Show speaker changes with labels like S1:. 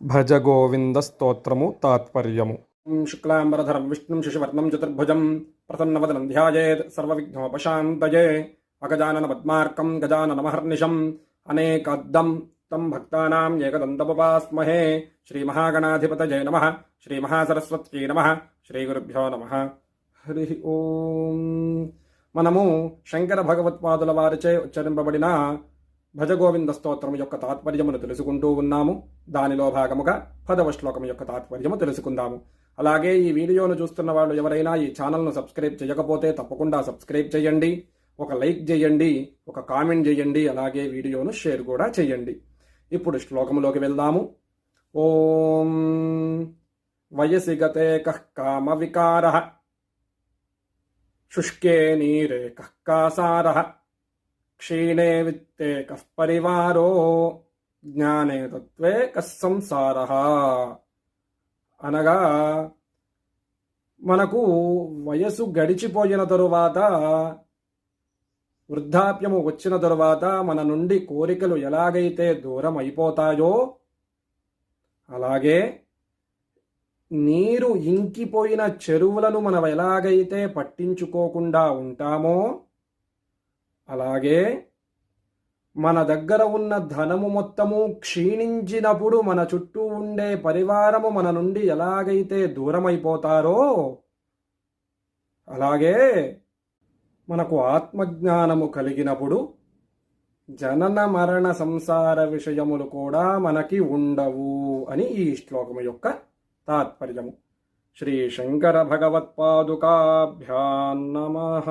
S1: భజ గోవింద స్తోత్రము తాత్పర్యము.
S2: శుక్లాంబరధరం విష్ణుం శశివర్ణం చతుర్భుజం ప్రసన్నవదనం ధ్యాయేత్ సర్వవిఘ్నోపశాంతయే అగజానన పద్మార్కం గజాననమహర్నిశం అనేకద్దం తం భక్తానాం ఏకదంతముపాస్మహే. శ్రీమహాగణాధిపతయే నమః. శ్రీమహాసరస్వత్యై నమః. శ్రీగురుభ్యో నమః. హరి ఓం. మనము శంకర భగవత్పాదుల వారిచే ఉచ్చరింపబడిన భజగోవింద స్తోత్రం యొక్క తాత్పర్యమును తెలుసుకుంటూ ఉన్నాము. దానిలో భాగముగా 10వ శ్లోకం యొక్క తాత్పర్యము తెలుసుకుందాము. అలాగే ఈ వీడియోను చూస్తున్న వాళ్ళు ఎవరైనా ఈ ఛానల్ను సబ్స్క్రైబ్ చేయకపోతే తప్పకుండా సబ్స్క్రైబ్ చేయండి, ఒక లైక్ చేయండి, ఒక కామెంట్ చేయండి, అలాగే వీడియోను షేర్ కూడా చేయండి. ఇప్పుడు శ్లోకములోకి వెళ్దాము. ఓం వయసి గతే కః కామ వికారః శుష్కే నీరే కః కాసారః క్షీణే విత్తే కః పరివారో జ్ఞానే తత్వే కః సంసారః. అనగా మనకు వయసు గడిచిపోయిన తరువాత, వృద్ధాప్యము వచ్చిన తరువాత మన నుండి కోరికలు ఎలాగైతే దూరం అయిపోతాయో, అలాగే నీరు ఇంకిపోయిన చెరువులను మనం ఎలాగైతే పట్టించుకోకుండా ఉంటామో, అలాగే మన దగ్గర ఉన్న ధనము మొత్తము క్షీణించినప్పుడు మన చుట్టూ ఉండే పరివారము మన నుండి ఎలాగైతే దూరమైపోతారో, అలాగే మనకు ఆత్మజ్ఞానము కలిగినప్పుడు జనన మరణ సంసార విషయములు కూడా మనకి ఉండవు అని ఈ శ్లోకము యొక్క తాత్పర్యము. శ్రీ శంకర భగవత్పాదుకాభ్యాం నమః.